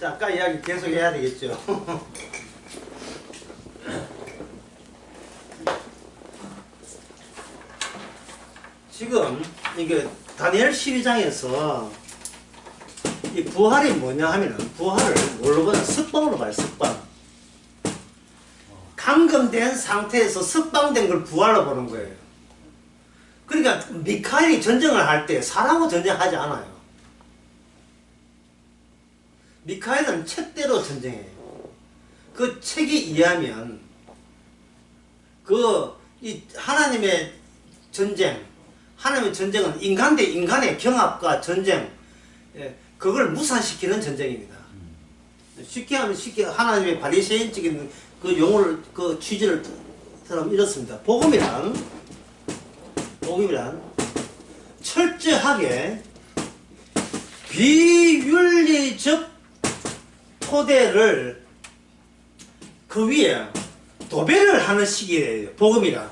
자, 아까 이야기 계속 해야 되겠죠. 지금 이게 다니엘 12장에서 이 부활이 뭐냐 하면은 부활을 뭘로 보냐? 석방으로 봐요. 석방. 감금된 상태에서 석방된 걸 부활로 보는 거예요. 그러니까 미카엘이 전쟁을 할 때 사람하고 전쟁하지 않아요. 미카엘은 책대로 전쟁해요. 그 책에 의하면 이 하나님의 전쟁, 하나님의 전쟁은 인간 대 인간의 경합과 전쟁, 그걸 무산시키는 전쟁입니다. 쉽게 하면 쉽게 하나님의 바리새인적인 그 용어를 그 취지를 사람 이렇습니다. 복음이란 철저하게 비윤리적 토대를 그 위에 도배를 하는 시기예요. 복음이란.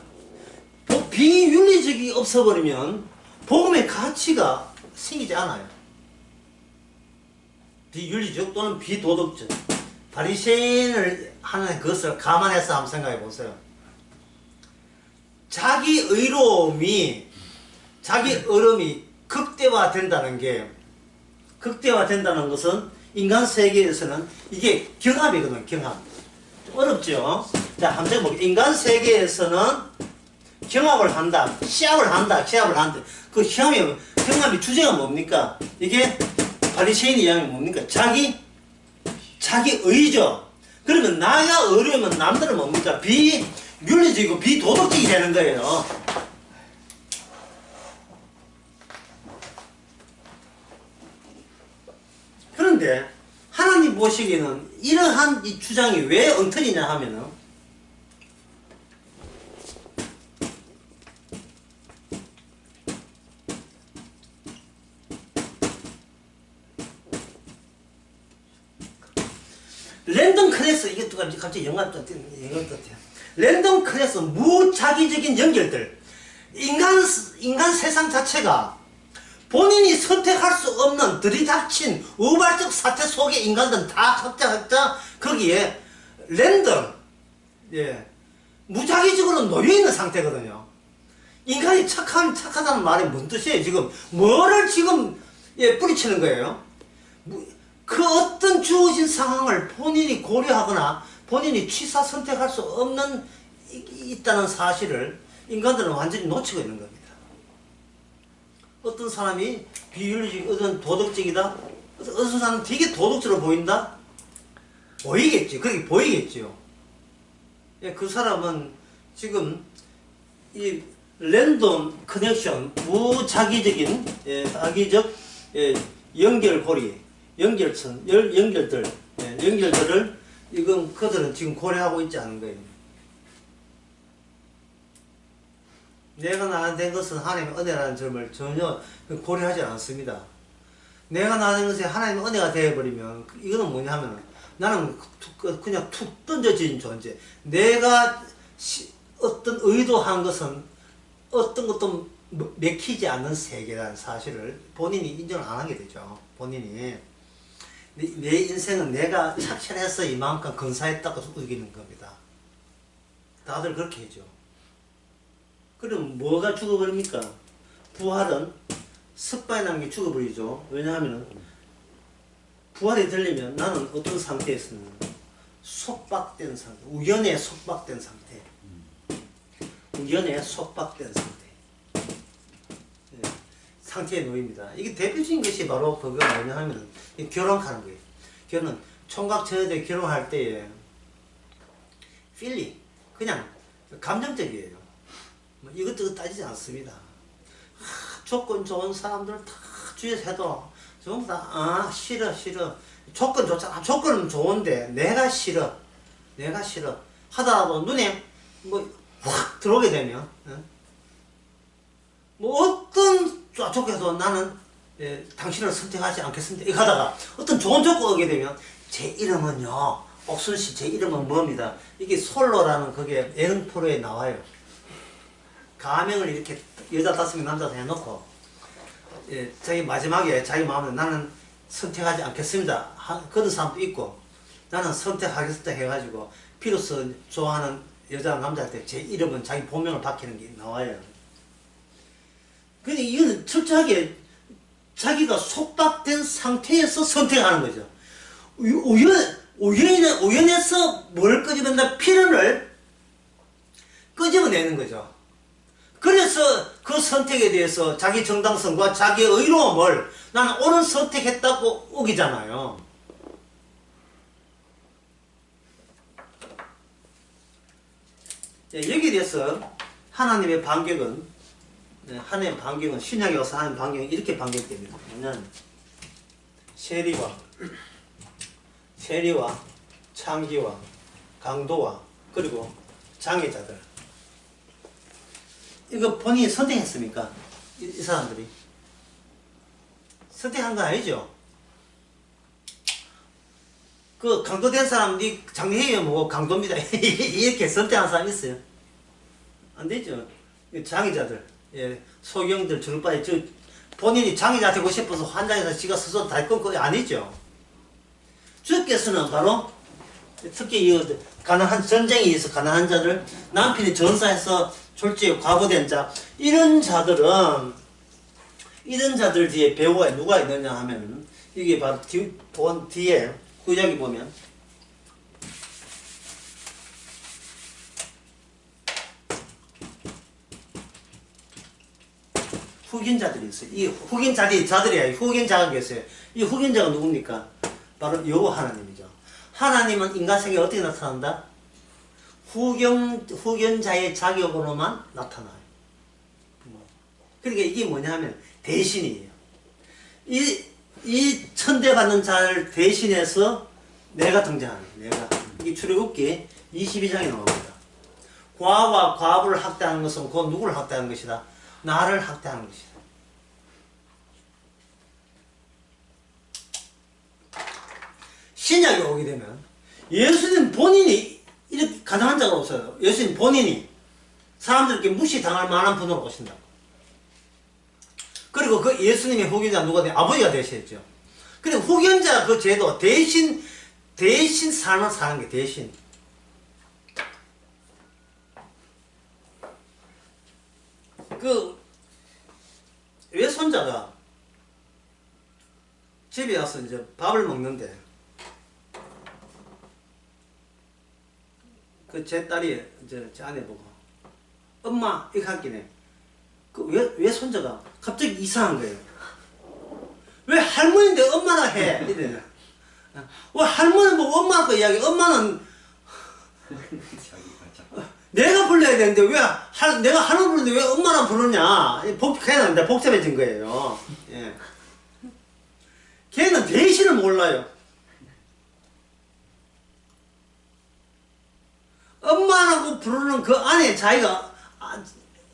비윤리적이 없어버리면 복음의 가치가 생기지 않아요. 비윤리적 또는 비도덕적. 바리새인을 하는 그것을 감안해서 한번 생각해 보세요. 자기 의로움이 극대화된다는 것은 인간 세계에서는 이게 경합이거든요. 경합. 좀 어렵죠? 자, 한번 볼게요. 인간 세계에서는 경합을 한다. 시합을 한다. 그 경합이 주제가 뭡니까? 이게 바리새인 이야기 뭡니까? 자기 의죠. 그러면 나가 어려우면 남들은 뭡니까? 비윤리적이고 비도덕적이 되는 거예요. 그런데 하나님 보시기에는 이러한 이 주장이 왜 엉터리냐 하면은 랜덤 클래스, 이게 또 갑자기 영화 같아요. 랜덤 클래스, 무작위적인 연결들. 인간 세상 자체가 본인이 선택할 수 없는 들이닥친 우발적 사태 속에 인간들은 다 각자 거기에 랜덤, 무작위적으로 놓여있는 상태거든요. 인간이 착하다는 말이 뭔 뜻이에요? 지금 뭐를 지금 뿌리치는 거예요? 그 어떤 주어진 상황을 본인이 고려하거나 본인이 취사 선택할 수 없는 있다는 사실을 인간들은 완전히 놓치고 있는 겁니다. 어떤 사람이 비윤리적, 어떤 도덕적이다? 어떤 사람은 되게 도덕적으로 보인다? 보이겠죠. 그렇게 보이겠죠. 그 사람은 지금 이 랜덤 커넥션, 무작위적인 악의적 연결고리, 연결들을 이건 그들은 지금 고려하고 있지 않은 거예요. 내가 나된 것은 하나님의 은혜라는 점을 전혀 고려하지 않습니다. 내가 나된 것이 하나님의 은혜가 되어버리면 이거는 뭐냐 하면 나는 그냥 툭 던져진 존재. 내가 어떤 의도한 것은 어떤 것도 맥히지 않는 세계라는 사실을 본인이 인정을 안 하게 되죠. 본인이 내 인생은 내가 착실해서 이만큼 근사했다고 여기는 겁니다. 다들 그렇게 해죠. 그럼 뭐가 죽어버립니까? 부활은 석방이라는 게 죽어버리죠. 왜냐하면 부활이 들리면 나는 어떤 상태에서는 속박된 상태, 우연에 속박된 상태, 상태에 놓입니다. 이게 대표적인 것이 바로 그거 뭐냐 하면 결혼하는 거예요. 결혼, 총각 처녀들 결혼할 때에 필리, 그냥 감정적이에요. 이것저것 따지지 않습니다. 조건 좋은 사람들 다 주위에서 해도 전부 다 싫어. 조건 좋잖아. 조건은 좋은데 내가 싫어 하더라도 눈에 확 들어오게 되면 어떤 조건에서 나는 당신을 선택하지 않겠습니다. 이거 하다가 어떤 좋은 조건 오게 되면 제 이름은요 옥순씨, 제 이름은 뭡니다. 이게 솔로라는 그게 예능 프로에 나와요. 가명을 이렇게 여자 5명 남자 5명 해놓고 자기 마지막에 자기 마음에 나는 선택하지 않겠습니다. 그런 사람도 있고, 나는 선택하겠다 해가지고 비로소 좋아하는 여자 남자한테 제 이름은 자기 본명을 밝히는 게 나와요. 근데 이거는 철저하게 자기가 속박된 상태에서 선택하는 거죠. 우연에서 뭘 끄집어낸다? 필연을 끄집어내는 거죠. 그래서 그 선택에 대해서 자기 정당성과 자기 의로움을 나는 옳은 선택했다고 우기잖아요. 여기에 대해서 하나님의 반격은 신약에 와서 하나님의 반격은 이렇게 반격됩니다. 뭐냐면 세리와 창기와 강도와 그리고 장애자들, 이거 본인이 선택했습니까? 이 사람들이 선택한 건 아니죠. 그 강도된 사람이 장애해요 뭐고 강도입니다 이렇게 선택한 사람이 있어요? 안 되죠. 장애자들, 소경들, 저럴바에 본인이 장애자 되고 싶어서 환장해서 지가 스스로 다 끊고 아니죠. 주께서는 바로 특히 이 가난한 전쟁에 의해서 가난한 자들, 남편이 전사해서 졸지에 과부된 자, 이런 자들 뒤에 배우가 누가 있느냐 하면 이게 바로 뒤에 구약에 보면 후견자들이 있어요. 이 후견자들이 아니라 후견자가 계세요. 이 후견자가 누굽니까? 바로 여호와 하나님이죠. 하나님은 인간 세계에 어떻게 나타난다? 후견자의 자격으로만 나타나요. 그러니까 이게 뭐냐면 대신이에요. 이 천대받는 자를 대신해서 내가 등장하는 거예요. 내가. 이게 출애굽기 22장에 나옵니다. 과와 과부를 학대하는 것은 곧 누구를 학대하는 것이다? 나를 학대하는 것이다. 신약에 오게 되면 예수님 본인이 이렇게 가난한 자가 없어요. 예수님 본인이 사람들에게 무시당할 만한 분으로 오신다. 그리고 그 예수님의 후견자 누가 돼? 아버지가 되셨죠. 그리고 후견자 그 제도 대신 삶을 사는 게 대신. 그 외손자가 집에 와서 이제 밥을 먹는데 그 제 딸이 이제 제 아내 보고 엄마 이렇게 하기네. 그 외손자가 갑자기 이상한 거예요. 왜 할머니인데 엄마라 해? 이래. 왜 할머니 보고 엄마라고 이야기? 엄마는 내가 불러야 되는데 왜 내가 하나 부르는데 왜 엄마라 부르냐? 걔는 복잡해진 거예요. 예. 걔는 대신을 몰라요. 엄마라고 부르는 그 안에 자기가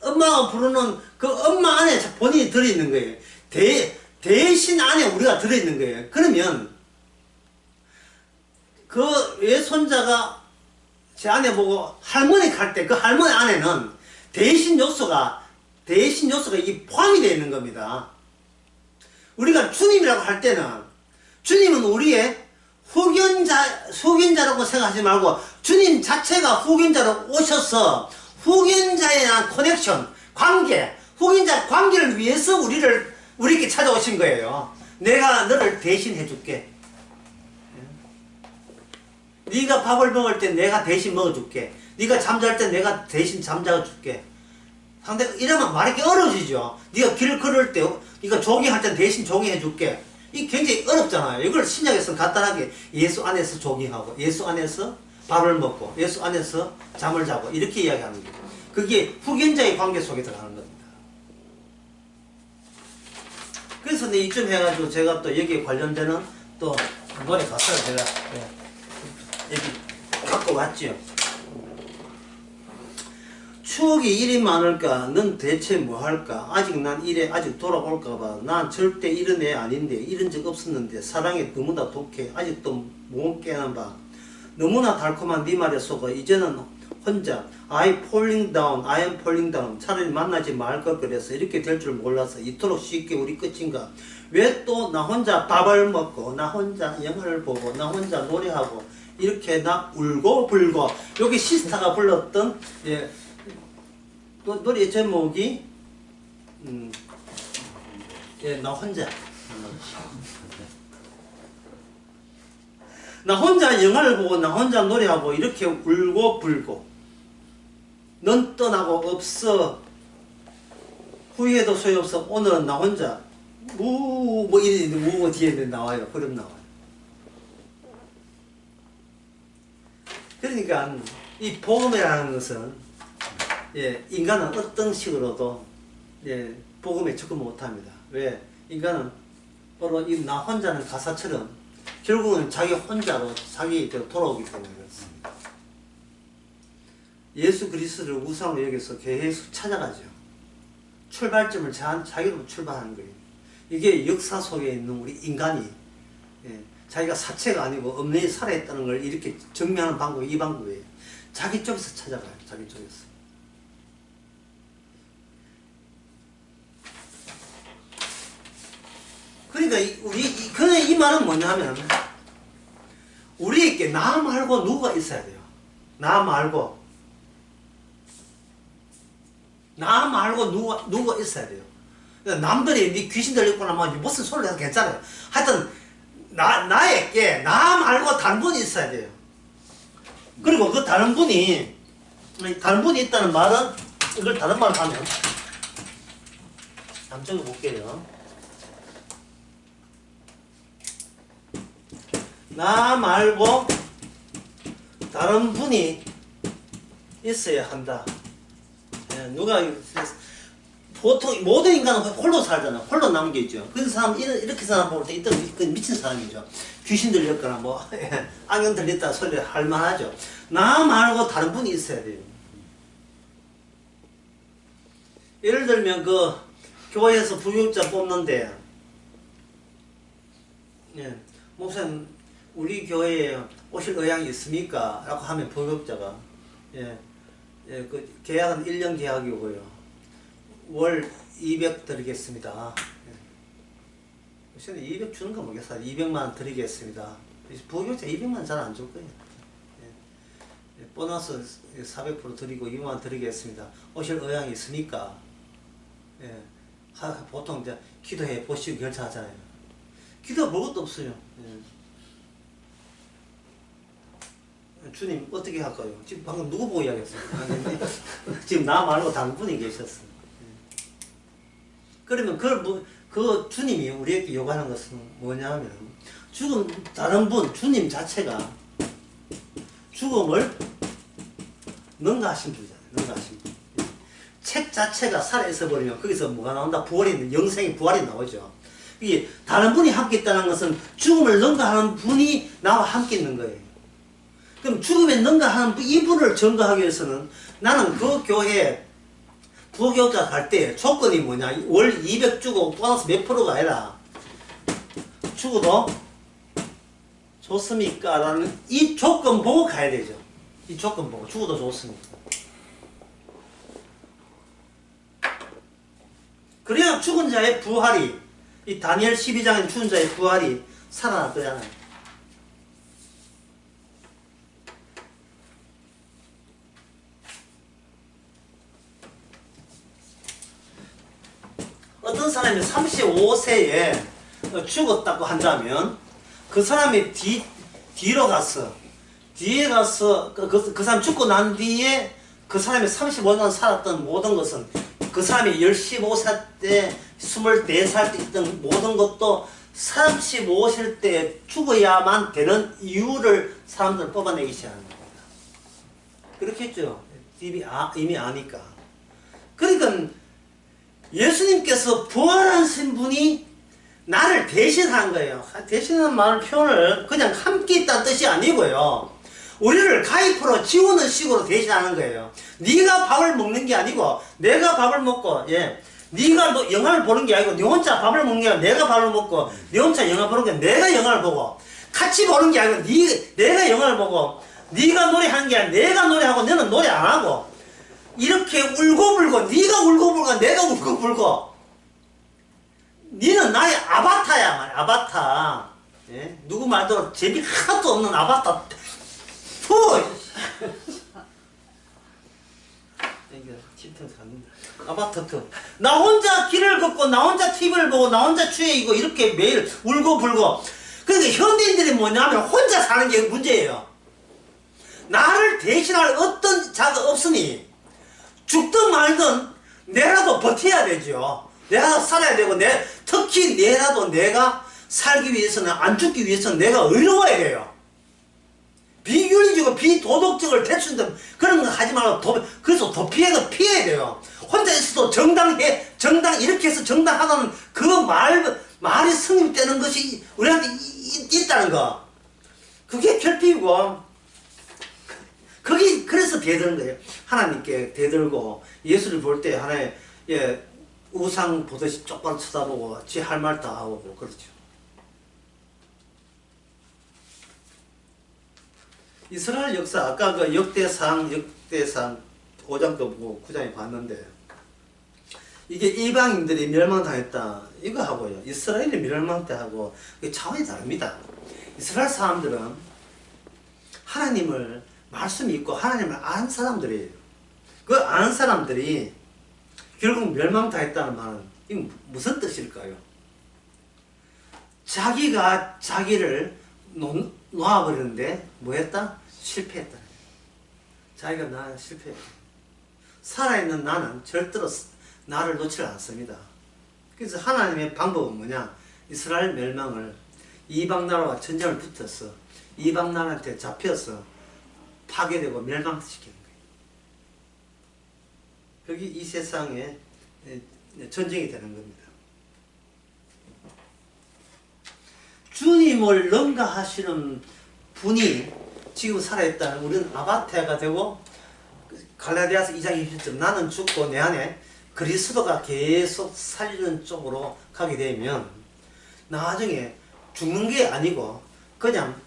엄마가 부르는 그 엄마 안에 본인이 들어있는 거예요. 대신 안에 우리가 들어있는 거예요. 그러면 그 외손자가 제 아내 보고 할머니 갈 때 그 할머니 안에는 대신 요소가 이 포함이 되어 있는 겁니다. 우리가 주님이라고 할 때는 주님은 우리의 후견자라고 생각하지 말고 주님 자체가 후견자로 오셔서 후견자에 대한 커넥션, 후견자 관계를 위해서 우리에게 찾아오신 거예요. 내가 너를 대신해 줄게. 네가 밥을 먹을 때 내가 대신 먹어줄게. 네가 잠잘 때 내가 대신 잠자고 줄게. 상대가 이러면 말하기 어려워지죠. 네가 길을 걸을 때 네가 조깅할 때 대신 조깅해 줄게. 이게 굉장히 어렵잖아요. 이걸 신약에서 간단하게 예수 안에서 조깅하고 예수 안에서 밥을 먹고 예수 안에서 잠을 자고 이렇게 이야기하는 거예요. 그게 후견자의 관계 속에 들어가는 겁니다. 그래서 이쯤 해가지고 제가 또 여기에 관련되는 또 노래 가사를 제가 여기 갖고 왔죠. 추억이 이리 많을까? 넌 대체 뭐 할까? 아직 난 이래 아직 돌아올까봐. 난 절대 이런 애 아닌데 이런 적 없었는데 사랑에 너무나 독해. 아직도 못 깨는 봐. 너무나 달콤한 네 말에 속아 이제는 혼자 I falling down, I am falling down. 차라리 만나지 말 걸 그래서 이렇게 될 줄 몰라서 이토록 쉽게 우리 끝인가. 왜 또 나 혼자 밥을 먹고 나 혼자 영화를 보고 나 혼자 노래하고 이렇게 나 울고 불고 여기 시스타가 불렀던 예, 노래 제목이 예, 나 혼자 나 혼자 영화를 보고 나 혼자 노래하고 이렇게 울고 불고 넌 떠나고 없어 후회도 소용없어 오늘은 나 혼자 뭐 이래 무고 뒤에 나와요. 흐름 나와요. 그러니까 이 복음이라는 것은 예, 인간은 어떤 식으로도 예, 복음에 접근 못합니다. 왜? 인간은 바로 이 나 혼자는 가사처럼 결국은 자기 혼자로 자기에게 돌아오기 때문에 그렇습니다. 예수 그리스도를 우상으로 여기서 계속 찾아가죠. 출발점을 자기로 출발하는 거예요. 이게 역사 속에 있는 우리 인간이 예, 자기가 사체가 아니고 엄연히 살아있다는 걸 이렇게 증명하는 방법이 이 방법이에요. 자기 쪽에서 찾아가요. 자기 쪽에서. 그러니까 이 말은 뭐냐면 우리에게 나 말고 누가 있어야 돼요. 나 말고 누가 있어야 돼요. 남들이 네 귀신 들렸거나 뭐 무슨 소리를 해도 괜찮아요. 하여튼 나에게 나 말고 다른 분이 있어야 돼요. 그리고 그 다른 분이 있다는 말은 이걸 다른 말로 하면 한번 적어볼게요. 나 말고 다른 분이 있어야 한다. 누가 보통 모든 인간은 홀로 살잖아. 홀로 남은 게 있죠. 그래서 사람 이렇게 사람 볼 때 이건 미친 사람이죠. 귀신 들렸거나 뭐 악령 들렸다 소리를 할 만하죠. 나 말고 다른 분이 있어야 돼요. 예를 들면 그 교회에서 부교육자 뽑는데 예, 목사님 우리 교회에 오실 의향이 있습니까? 라고 하면 부교육자가 그 계약은 1년 계약이고요. 월 200 드리겠습니다. 요새는 200 주는 거 모르겠어요. 200만 드리겠습니다. 부교육자 200만 잘 안 줄 거예요. 보너스 400% 드리고 200만 드리겠습니다. 오실 의향이 있습니까? 보통 이제 기도해 보시고 결정하잖아요. 기도 볼 것도 없어요. 주님 어떻게 할까요? 지금 방금 누구 보고 이야기했어요? 지금 나 말고 다른 분이 계셨어요. 그러면 그 주님이 우리에게 요구하는 것은 뭐냐면 다른 분 주님 자체가 죽음을 능가하신 분이잖아요. 능가하신 분. 책 자체가 살아있어 버리면 거기서 뭐가 나온다? 영생의 부활이 나오죠. 이게 다른 분이 함께 있다는 것은 죽음을 능가하는 분이 나와 함께 있는 거예요. 그럼 죽음에 능가하는 이분을 증거하기 위해서는 나는 그 교회에 부교육자 갈 때 조건이 뭐냐? 월 200 주고 보너스 몇 프로가 아니라 죽어도 좋습니까? 라는 이 조건 보고 가야 되죠. 이 조건 보고 죽어도 좋습니까? 그래야 죽은 자의 부활이 이 다니엘 12장에 죽은 자의 부활이 살아날 거잖아요. 어떤 사람이 35세에 죽었다고 한다면 그 사람이 뒤에 가서 그 사람 죽고 난 뒤에 그 사람이 35년 살았던 모든 것은 그 사람이 15살 때 24살 때 있던 모든 것도 35살 때 죽어야만 되는 이유를 사람들은 뽑아내기 시작하는 겁니다. 그렇겠죠. 이미 아니까. 그러니까 예수님께서 부활하신 분이 나를 대신한 거예요. 대신한 말 표현을 그냥 함께 있다는 뜻이 아니고요. 우리를 가입으로 지우는 식으로 대신하는 거예요. 네가 밥을 먹는 게 아니고 내가 밥을 먹고 네가 영화를 보는 게 아니고 네 혼자 밥을 먹는 게 아니고 내가 밥을 먹고 네 혼자 영화 보는 게 아니고 내가 영화를 보고 같이 보는 게 아니고 내가 영화를 보고 네가 노래하는 게 아니고 내가 노래하고 너는 노래 안 하고 이렇게 울고불고 네가 울고불고 내가 울고불고 니는 나의 아바타야 말이야. 아바타. 예? 누구 말도 재미 하나도 없는 아바타. 푸! 이게 침통에서 갔는데. 아바타 트. 나 혼자 길을 걷고 나 혼자 TV를 보고 나 혼자 취해이고 이렇게 매일 울고불고. 그러니까 현대인들이 뭐냐면 혼자 사는 게 문제예요. 나를 대신할 어떤 자가 없으니 죽든 말든 내라도 버텨야 되죠. 내가 살아야 되고 특히 내라도 내가 살기 위해서는 안 죽기 위해서는 내가 의로워야 돼요. 비윤리적이고 비도덕적을 대충 그런 거 하지 말고 그래서 도피해서 피해야 돼요. 혼자 있어도 정당 이렇게 해서 정당하다는 그 말이 성립되는 것이 우리한테 있다는 거. 그게 결핍이고 그래서 대드는 거예요. 하나님께 대들고 예수를 볼 때 하나의 우상 보듯이 쪽바로 쳐다보고 지 할 말 다 하고 그렇죠. 이스라엘 역사 아까 그 역대상 5장도 보고 9장에 봤는데 이게 이방인들이 멸망당했다 이거 하고요. 이스라엘이 멸망당하고 차원이 다릅니다. 이스라엘 사람들은 하나님을 말씀이 있고 하나님을 아는 사람들이에요. 그 아는 사람들이 결국 멸망당했다는 말은 이건 무슨 뜻일까요? 자기가 자기를 놓아버리는데 뭐 했다? 실패했다. 자기가 나 실패했다. 살아있는 나는 절대로 나를 놓지 않습니다. 그래서 하나님의 방법은 뭐냐? 이스라엘 멸망을 이방나라와 전쟁을 붙어서 이방나라한테 잡혀서 파괴되고 멸망시키는 거예요. 그게 이 세상에 전쟁이 되는 겁니다. 주님을 능가하시는 분이 지금 살아있다는 우리는 아바타가 되고 갈라디아서 2장 20절 나는 죽고 내 안에 그리스도가 계속 살리는 쪽으로 가게 되면 나중에 죽는 게 아니고 그냥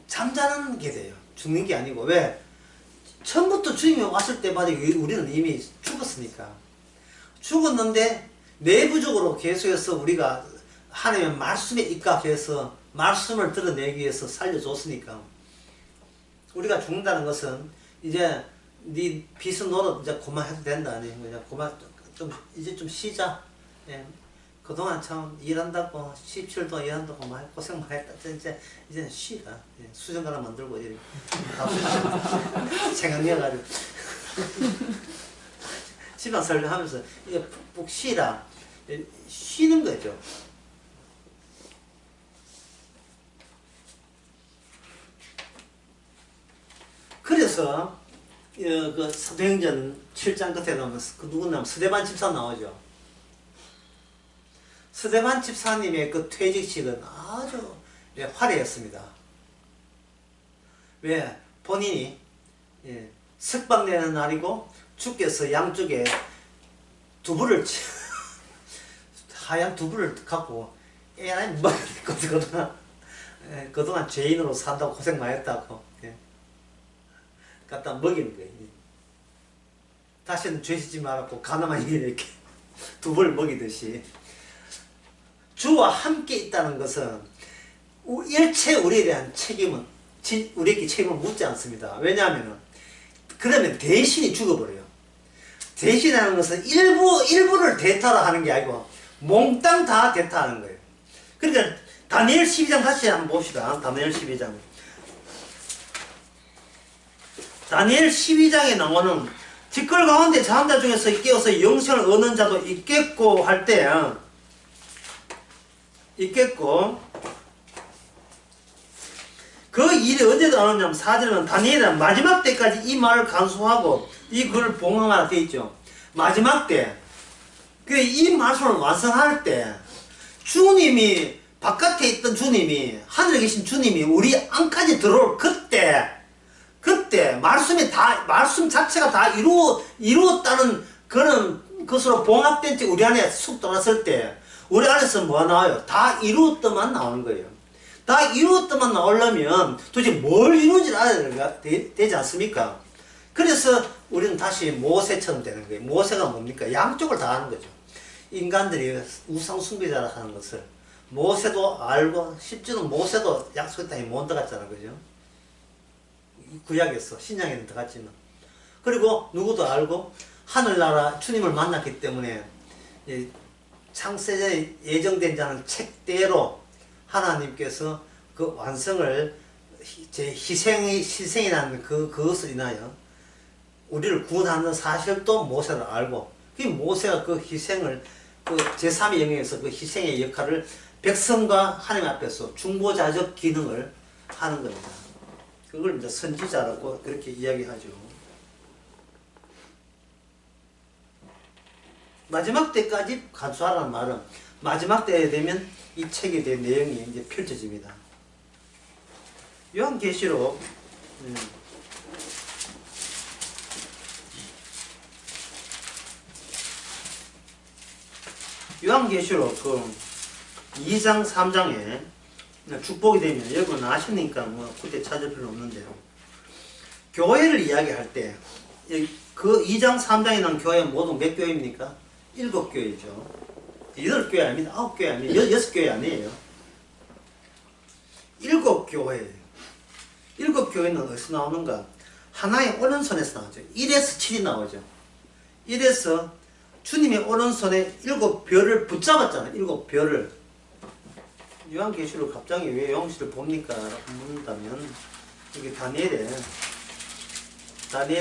잠자는 게 돼요. 죽는 게 아니고 왜? 처음부터 주님이 왔을 때마다 우리는 이미 죽었으니까 죽었는데 내부적으로 계속해서 우리가 하나님의 말씀에 입각해서 말씀을 드러내기 위해서 살려줬으니까 우리가 죽는다는 것은 이제 네 빚은 노릇 이제 그만해도 된다 아니 그냥 그만 이제 좀 쉬자. 예. 그동안 참 일한다고 17도 일한다고 많이 고생 많이 했다. 이제 쉬라. 예. 수정 하나 만들고 이렇게 생각해가지고 집안 설명하면서 이제 푹 쉬라. 예. 쉬는 거죠. 그래서 그 사도행전 7장 끝에 나오면 그 누구 나오면 스데반 집사 나오죠. 스데반 집사님의 그 퇴직식은 아주 화려했습니다. 왜? 본인이 석방되는 날이고 주께서 양쪽에 두부를 하얀 두부를 갖고 애랑 그동안 죄인으로 산다고 고생 많이 했다고 갖다 먹이는 거예요. 다시는 죄 짓지 말았고 가나만 이렇게 두부를 먹이듯이 주와 함께 있다는 것은 일체 우리에 대한 책임은 우리에게 책임을 묻지 않습니다. 왜냐하면 그러면 대신이 죽어버려요. 대신하는 것은 일부를 대타로 하는 게 아니고 몽땅 다 대타하는 거예요. 그러니까 다니엘 12장 다시 한번 봅시다. 다니엘 12장. 다니엘 12장에 나오는 뒷걸 가운데 자는 자 중에서 깨어서 영생을 얻는 자도 있겠고 할 때 있겠고 그 일이 언제 나오냐면 4절은 다니엘은 마지막 때까지 이 말을 간수하고 이 글을 봉헌하라 되어 있죠. 마지막 때 이 말씀을 완성할 때 주님이 바깥에 있던 주님이 하늘에 계신 주님이 우리 안까지 들어올 그때 말씀 자체가 다 이루었다는 그런 것으로 봉합된 채 우리 안에 쑥 들어왔을 때 우리 안에서 뭐가 나와요? 다 이루었더만 나오는 거예요. 다 이루었더만 나오려면 도대체 뭘 이루는지 알아야 되지 않습니까? 그래서 우리는 다시 모세처럼 되는 거예요. 모세가 뭡니까? 양쪽을 다 하는 거죠. 인간들이 우상 숭배자라 하는 것을 모세도 알고 심지어는 모세도 약속의 땅에 못 들어갔잖아. 그죠? 구약에서 신약에는 들어갔지만 그리고 누구도 알고 하늘나라 주님을 만났기 때문에 창세전에 예정된 자는 책대로 하나님께서 그 완성을 제 희생이라는 그것을 인하여 우리를 구원하는 사실도 모세를 알고 그 모세가 그 희생을 그 제3의 영역에서 그 희생의 역할을 백성과 하나님 앞에서 중보자적 기능을 하는 겁니다. 그걸 이제 선지자라고 그렇게 이야기하죠. 마지막 때까지 간수하라는 말은 마지막 때에 되면 이 책에 대한 내용이 이제 펼쳐집니다. 요한계시록 요한계시록 그 2장 3장에 축복이 되면 여러분 아시니까 뭐 그때 찾을 필요 없는데요. 교회를 이야기할 때 그 2장 3장에 나온 교회는 모두 몇 교회입니까? 7교회죠. 8교회 아닙니다. 9교회 아닙니다. 6교회 아니에요. 7교회. 7교회는 어디서 나오는가? 하나의 오른손에서 나오죠. 1에서 7이 나오죠. 1에서 주님의 오른손에 7별을 붙잡았잖아요. 7별을. 요한계시록 갑자기 왜 요한계시를 봅니까? 라고 묻는다면 이게 다니엘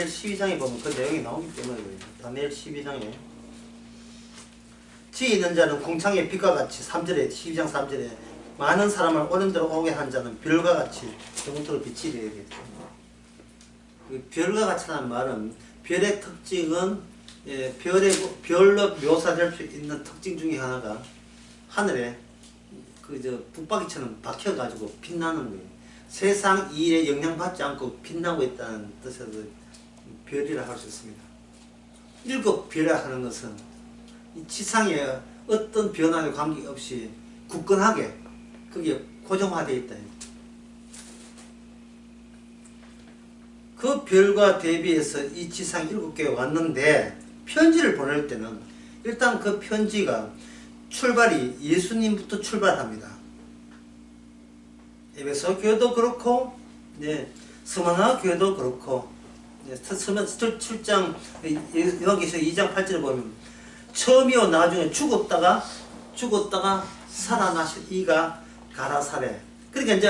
12장에 보면 그 내용이 나오기 때문에 그래요. 다니엘 12장에 지혜 있는 자는 궁창의 빛과 같이 3절에 12장 3절에 많은 사람을 오른대로 오게 한 자는 별과 같이 영토로 빛이 되겠죠. 별과 같이라는 말은 별의 특징은 별로 묘사될 수 있는 특징 중에 하나가 하늘에 북박이처럼 박혀가지고 빛나는 거예요. 세상 이 일에 영향받지 않고 빛나고 있다는 뜻에서 별이라 할 수 있습니다. 7별이라 하는 것은 이 지상에 어떤 변화에 관계없이 굳건하게 그게 고정화되어 있다. 그 별과 대비해서 이 지상 7개가 왔는데 편지를 보낼 때는 일단 그 편지가 출발이 예수님부터 출발합니다. 에베소 교회도 그렇고, 스마나 교회도 그렇고, 스마나 7장, 요한계시록 2장 8절에 보면, 처음이요 나중에 죽었다가 살아나신 이가 가라사래. 그러니까 이제,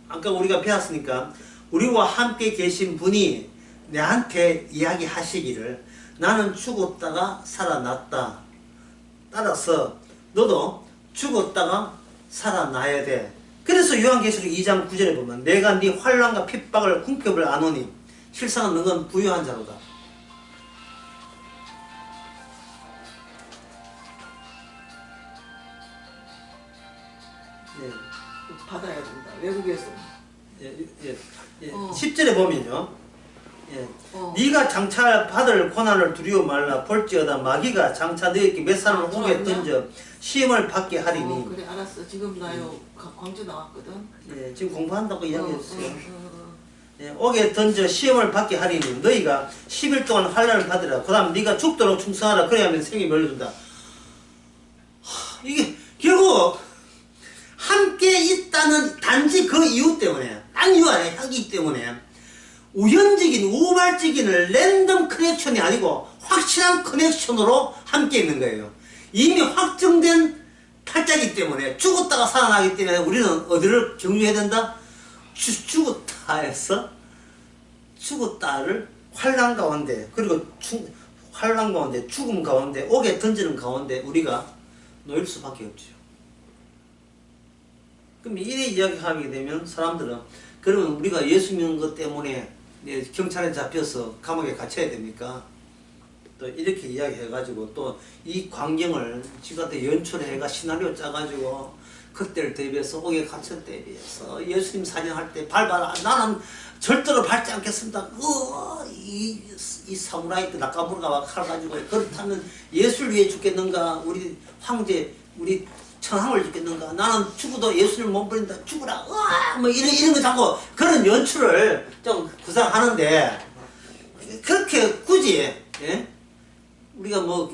아까 우리가 배웠으니까, 우리와 함께 계신 분이 내한테 이야기하시기를, 나는 죽었다가 살아났다. 따라서, 너도 죽었다가 살아나야 돼. 그래서 요한계시록 2장 9절에 보면 내가 네 환난과 핍박을 궁핍을 아노니 실상은 너는 부유한 자로다. 받아야 된다. 외국에서. 10절에 보면요. 네가 장차 받을 고난을 두려워 말라. 볼지어다 마귀가 장차 너에게 몇 사람을 오게 던져 시험을 받게 하리니. 그래 알았어. 지금 나요 광주 나왔거든. 지금 공부한다고 이야기했어요. 오게 던져 시험을 받게 하리니 너희가 10일 동안 환난을 받으라. 그 다음 네가 죽도록 충성하라. 그래야 하면 생이 멀어진다. 이게 결국 함께 있다는 단지 그 이유 때문에 딴 이유 아니에요. 하기 때문에 우연적인 우발적인 랜덤 커넥션이 아니고 확실한 커넥션으로 함께 있는 거예요. 이미 확정된 팔자이기 때문에 죽었다가 살아나기 때문에 우리는 어디를 경유해야 된다? 죽었다를 환난 가운데 그리고 환난 가운데 죽음 가운데 옥에 던지는 가운데 우리가 놓일 수밖에 없죠. 그럼 이래 이야기하게 되면 사람들은 그러면 우리가 예수 믿는 것 때문에 경찰에 잡혀서 감옥에 갇혀야 됩니까? 또 이렇게 이야기해가지고 또 이 광경을 지금한테 연출해가 시나리오 짜가지고 그때를 대비해서 옥에 갇혔을 때 대비해서 예수님 사진할 때 밟아라. 나는 절대로 밟지 않겠습니다. 이 사무라이 때 나카무라가 칼 가지고 그렇다면 예수를 위해 죽겠는가? 우리 황제 우리 천황을 죽겠는가? 나는 죽어도 예수를 못 버린다. 죽으라. 뭐 이런 거 자꾸 그런 연출을 좀 구상하는데 그렇게 굳이 우리가 뭐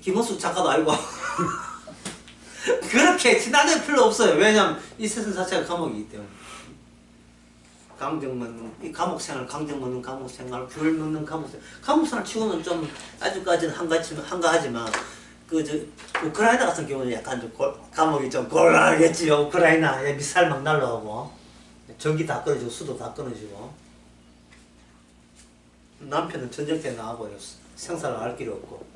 김원숙 작가도 알고 그렇게 지나낼 필요 없어요. 왜냐면 이 세상 자체가 감옥이기 때문에. 강정 먹는 이 감옥생활, 강정 먹는 감옥생활, 귤 먹는 감옥생활. 감옥생활 치고는 좀 아직까지는 한가하지만 그 저 우크라이나 같은 경우는 약간 좀 감옥이 좀 곤란하겠지요. 우크라이나 미사일 막 날라오고 전기 다 끊어지고 수도 다 끊어지고. 남편은 전쟁터에 나가고 생사를 알 길이 없고.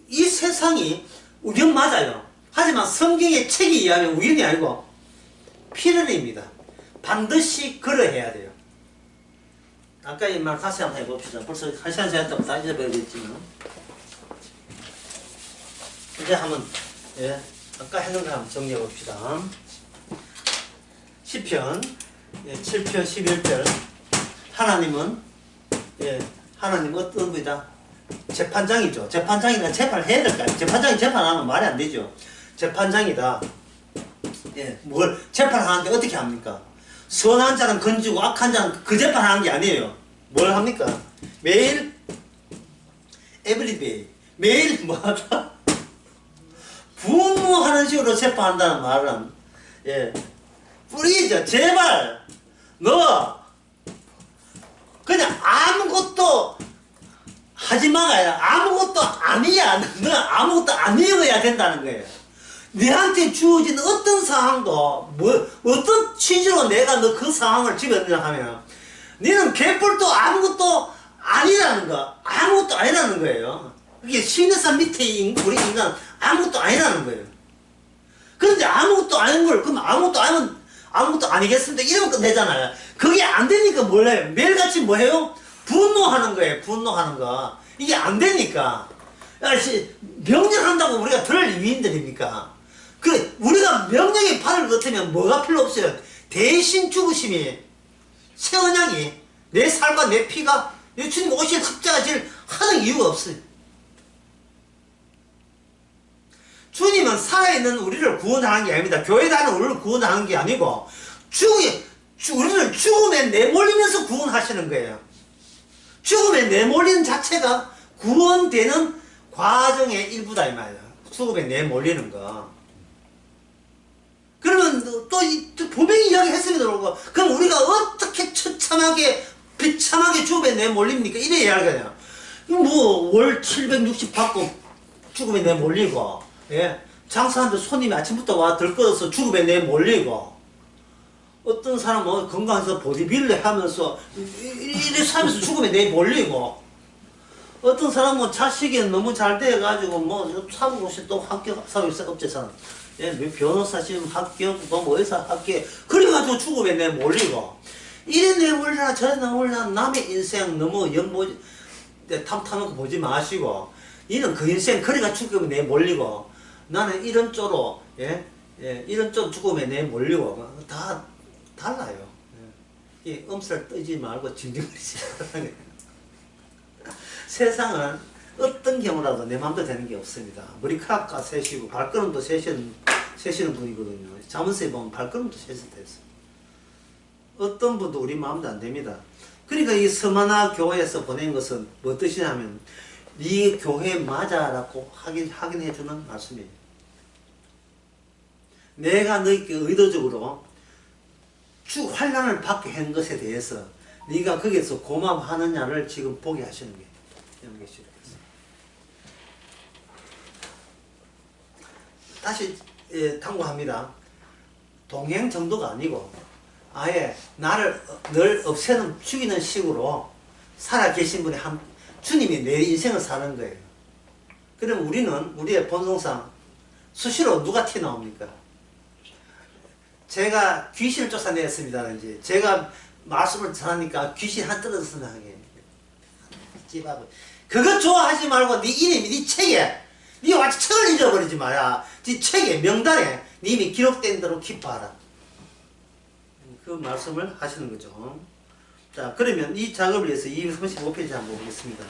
이 세상이 우연 맞아요. 하지만 성경의 책에 의하면 우연이 아니고 필연입니다. 반드시 그러해야 돼요. 아까 이 말 다시 한번 해봅시다. 벌써 1시간 지났다고 다 잊어버리겠지만. 이제 한번, 예, 아까 했는 거 한번 정리해봅시다. 시편, 예, 7편 11절. 하나님은, 예, 하나님 어떤 분이다? 재판장이죠. 재판장이나 재판을 해야 될까요? 재판장이 재판하면 말이 안 되죠. 재판장이다. 예, 뭘 재판하는데 어떻게 합니까? 선한 자는 건지고 악한 자는 그 재판하는 게 아니에요. 뭘 합니까? 매일 everyday 매일 뭐하다? 분노하는 식으로 재판한다는 말은 예, 뿌리죠. 제발 너 그냥 아무것도 하지 마가 아니라 아무것도 아니야. 너 아무것도 아니어야 된다는 거예요. 너한테 주어진 어떤 상황도 어떤 취지로 내가 너 그 상황을 집어넣냐 하면 너는 개뿔도 아무것도 아니라는 거. 아무것도 아니라는 거예요. 이게 신의산 밑에 우리 인간 아무것도 아니라는 거예요. 그런데 아무것도 아닌 걸 그럼 아무것도 아니면 아무것도 아니겠습니다. 이러면 끝내잖아요. 그게 안 되니까 뭘 해요? 매일같이 뭐 해요? 분노하는 거예요. 분노하는 거. 이게 안 되니까. 명령한다고 우리가 들을 위인들입니까? 우리가 명령의 팔을 걷으면 뭐가 필요 없어요. 대신 죽으심이 새언양이 내 살과 내 피가 주님 오실 십자가 질 하는 이유가 없어요. 주님은 살아있는 우리를 구원하는 게 아닙니다. 교회에 하는 우리를 구원하는 게 아니고 우리를 죽음에 내몰리면서 구원하시는 거예요. 죽음에 내몰리는 자체가 구원되는 과정의 일부다 이 말이야. 죽음에 내몰리는 거. 그러면 또 분명히 이야기했습니다. 그럼 우리가 어떻게 처참하게 비참하게 죽음에 내몰립니까? 이래 이야기하냐. 월 760 받고 죽음에 내몰리고, 예? 장사하는데 손님이 아침부터 와 들끓어서 죽음에 내몰리고, 어떤 사람은 건강해서 보디빌더 하면서 이래 살면서 죽음에 내몰리고, 어떤 사람은 자식이 너무 잘 돼가지고 사무고시 또 합격 사회업체사는 예, 변호사 시험 합격, 의사 합격, 그래가지고 죽음에 내몰리고, 이래 내몰리나 저래 내몰리나 남의 인생 너무 탐탐하고 보지 마시고, 이는 그 인생 그래가 죽음에 내몰리고, 나는 이런 쪽으로, 이런 쪽 죽음에 내몰리고, 다 달라요. 이 엄살 뜨지 말고 진정하지 말라는 거예요. 세상은 어떤 경우라도 내 마음대로 되는 게 없습니다. 머리카락과 세시고 발걸음도 세시는 분이거든요. 자문서에 보면 발걸음도 세시됐어요. 어떤 분도 우리 마음대로 안 됩니다. 그러니까 이 서만화 교회에서 보낸 것은 뭐 뜻이냐면 네 교회 맞아라고 확인해주는 말씀이에요. 내가 너에게 의도적으로 환난을 받게 한 것에 대해서 네가 거기에서 고마워하느냐를 지금 보게 하시는 게 이런 것이 다시 당부합니다. 동행 정도가 아니고 아예 나를 늘 없애는 죽이는 식으로 살아 계신 분이 주님이 내 인생을 사는 거예요. 그럼 우리는 우리의 본성상 수시로 누가 튀어나옵니까? 제가 귀신을 쫓아냈습니다는지 제가 말씀을 전하니까 귀신 한 떨어져서 나게 집앞에 그거 좋아하지 말고 네 이름이 네 책에 네 완전 책을 잊어버리지 마라. 네 책에 명단에 이미 기록된 대로 기뻐하라. 그 말씀을 하시는 거죠. 자, 그러면 이 작업을 위해서 235페이지 한번 보겠습니다.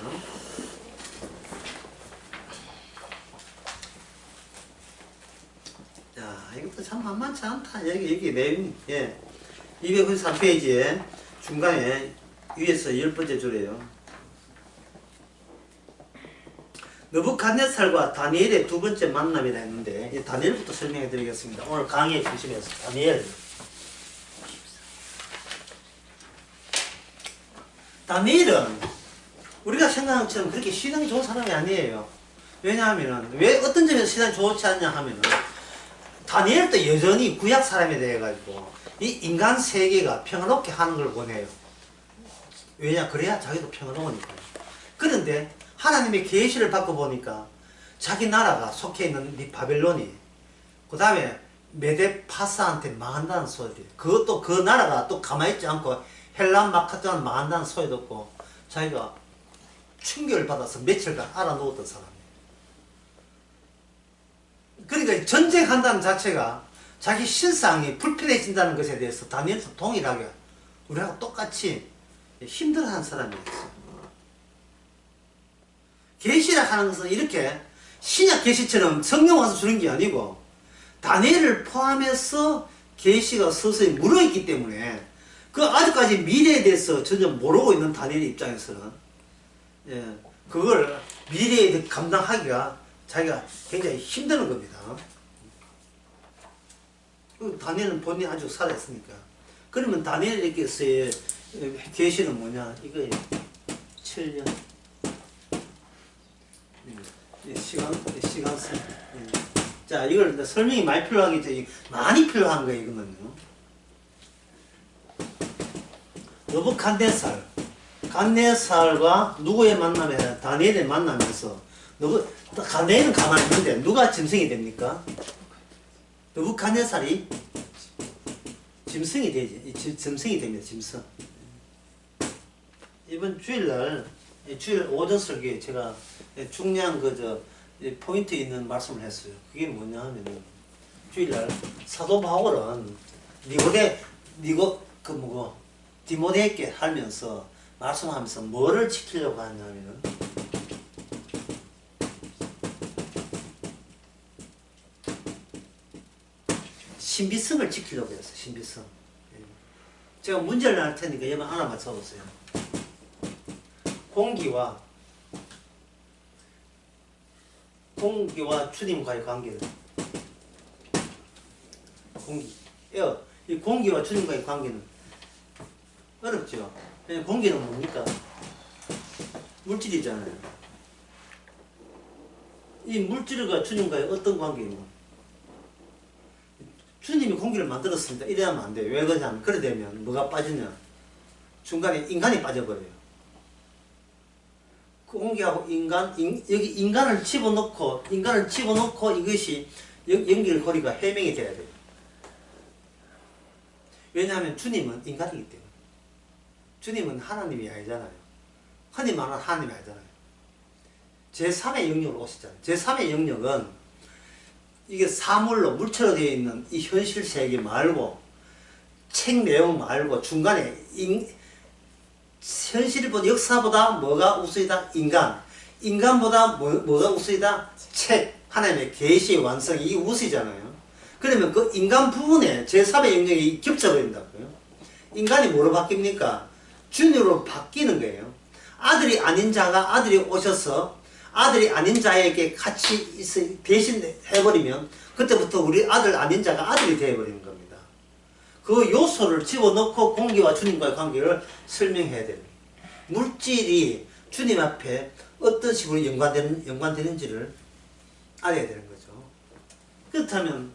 자, 이것도 참 만만치 않다. 여기 내용, 293페이지에 중간에 위에서 10번째 줄이에요. 느부갓네살과 다니엘의 두 번째 만남이라 했는데 이 다니엘부터 설명해 드리겠습니다. 오늘 강의의 중심에서 다니엘. 다니엘은 우리가 생각한 것처럼 그렇게 신앙이 좋은 사람이 아니에요. 왜냐하면 왜 어떤 점에서 신앙이 좋지 않냐 하면은 다니엘도 여전히 구약 사람에 대해 가지고 이 인간 세계가 평화롭게 하는 걸 원해요. 왜냐? 그래야 자기도 평화로우니까. 그런데 하나님의 계시를 받고 보니까 자기 나라가 속해 있는 이 바벨론이 그 다음에 메데파사한테 망한다는 소리, 그것도 그 나라가 또 가만히 있지 않고 헬란 마카트한 망한다는 소리 듣고 자기가 충격을 받아서 며칠간 알아누웠던 사람이에요. 그러니까 전쟁한다는 자체가 자기 신상이 불편해진다는 것에 대해서 다니엘도 동일하게 우리하고 똑같이 힘들어하는 사람이었어요. 계시를 하는 것은 이렇게 신약 계시처럼 성령 와서 주는 게 아니고 다니엘을 포함해서 계시가 서서히 물어있기 때문에 그 아직까지 미래에 대해서 전혀 모르고 있는 다니엘 입장에서는 그걸 미래에 대해 감당하기가 자기가 굉장히 힘드는 겁니다. 다니엘은 본인이 아주 살아있으니까. 그러면 다니엘에게서의 계시는 뭐냐? 이거예요. 7년. 시간선. 자, 이걸 설명이 많이 필요하겠죠. 많이 필요한 거예요, 이거는요. 느부갓네살과 누구의 만남에 다니엘의 만나면서 다니엘은 가만히 있는데 누가 짐승이 됩니까? 느부갓네살이 짐승이 되지. 짐승이 됩니다. 짐승. 이번 주일 오전 설교에 제가 중요한 포인트 있는 말씀을 했어요. 그게 뭐냐 하면은 주일날 사도 바울은 디모데에게 하면서 말씀하면서 뭐를 지키려고 하냐면은 신비성을 지키려고 했어요. 신비성. 제가 문제를 할 테니까 여러분 하나만 써보세요. 공기와 주님과의 관계를 이 공기와 주님과의 관계는 어렵죠. 공기는 뭡니까? 물질이잖아요. 이 물질과 주님과의 어떤 관계입니까? 주님이 공기를 만들었습니다. 이래 하면 안 돼요. 왜 그러냐면 그래 되면 뭐가 빠지냐? 중간에 인간이 빠져버려요. 그 공기하고 여기 인간을 집어넣고 이것이 연결고리가 해명이 돼야 돼요. 왜냐하면 주님은 인간이기 때문에. 주님은 하나님이 아니잖아요. 흔히 말하는 하나님이 아니잖아요. 제3의 영역으로 오시잖아요. 제3의 영역은 이게 사물로 물체로 되어 있는 이 현실 세계 말고 책 내용 말고 중간에 현실보다 역사보다 뭐가 우수이다? 인간보다 뭐가 우수이다? 책, 하나님의 계시의 완성, 이게 우수이잖아요. 그러면 그 인간 부분에 제3의 영역이 겹쳐버린다고요. 인간이 뭐로 바뀝니까? 주님으로 바뀌는 거예요. 아들이 아닌 자가 아들이 오셔서 아들이 아닌 자에게 같이 대신해버리면 그때부터 우리 아들 아닌 자가 아들이 되어버리는 겁니다. 그 요소를 집어넣고 공기와 주님과의 관계를 설명해야 됩니다. 물질이 주님 앞에 어떤 식으로 연관되는지를 알아야 되는 거죠. 그렇다면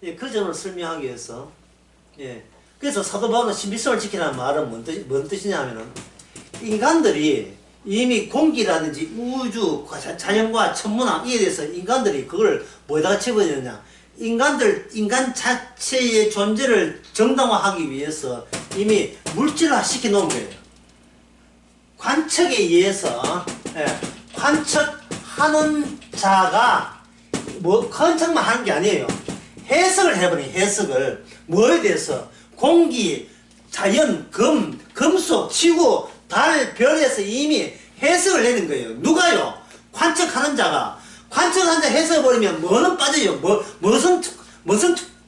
그 점을 설명하기 위해서 그래서 사도 바울은 신비성을 지키라는 말은 뭔 뜻이냐 하면은 인간들이 이미 공기라든지 우주, 자연과 천문학 이에 대해서 인간들이 그걸 뭐에다가 집어넣느냐, 인간 자체의 존재를 정당화하기 위해서 이미 물질화 시켜 놓은 거예요. 관측에 의해서 관측하는 자가 관측만 하는 게 아니에요. 해석을 해버린 해석을 뭐에 대해서 공기, 자연, 금속, 지구, 달, 별에서 이미 해석을 내는 거예요. 누가요? 관측하는 자가. 관측하는 자 해석해버리면 뭐는 빠져요? 무슨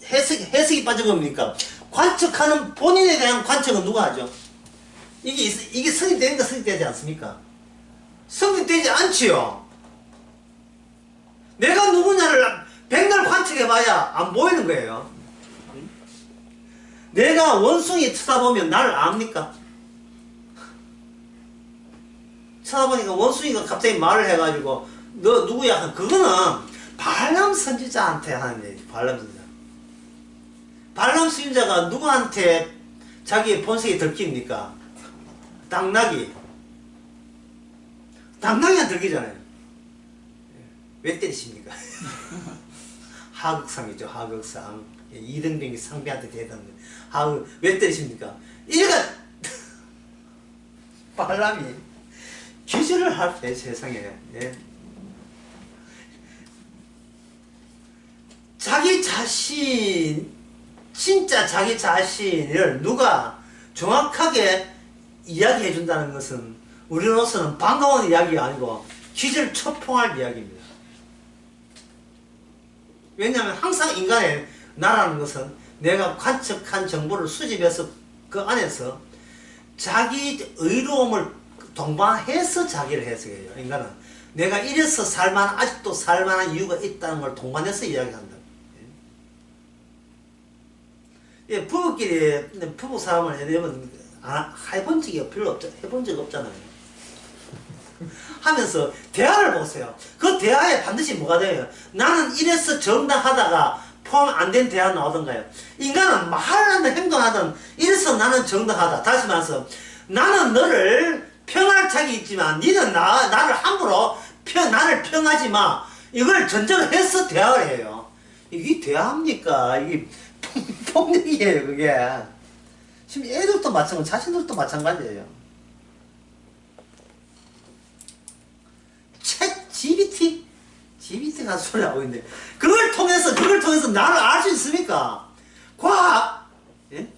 해석이 빠져버립니까? 관측하는 본인에 대한 관측은 누가 하죠? 이게 성립되는 거 성립되지 않습니까? 성립되지 않지요. 내가 누구냐를 백날 관측해봐야 안 보이는 거예요. 내가 원숭이 쳐다보면 나를 압니까? 쳐다보니까 원숭이가 갑자기 말을 해가지고 너 누구야? 그거는 발람 선지자한테 하는 얘기. 발람 선지자. 발람 선지자가 누구한테 자기의 본색이 들킵니까? 당나귀. 당나귀한테 들키잖아요. 왜 때리십니까? 하극상이죠. 하극상. 이등병이 상비한테 대답하는 거예요. 하극 왜 때리십니까? 이래가 발람이 기절을 할 때 세상에. 예. 자기 자신, 진짜 자기 자신을 누가 정확하게 이야기해 준다는 것은 우리로서는 반가운 이야기가 아니고 기절초풍할 이야기입니다. 왜냐하면 항상 인간의 나라는 것은 내가 관측한 정보를 수집해서 그 안에서 자기 의로움을 동반해서 자기를 해석해요. 인간은 내가 이래서 살만한, 아직도 살만한 이유가 있다는 걸 동반해서 이야기한다. 예, 부부끼리 부부 싸움을 여러분 해본 적이 별로 없죠. 해본 적 없잖아요. 하면서 대화를 보세요. 그 대화에 반드시 뭐가 돼요? 나는 이래서 정당하다가 포함 안 된 대화 나오던가요? 인간은 말하든 행동하든 이래서 나는 정당하다. 다시 말해서 나는 너를 평할 자격이 있지만 니는 나를 함부로 나를 평하지 마. 이걸 전제로 해서 대화를 해요. 이게 대화입니까? 이게 폭력이에요, 그게. 지금 애들도 마찬가지, 자신들도 마찬가지예요. GBT가 소리 하고 있는데, 그걸 통해서 나를 알 수 있습니까? 과학, 예?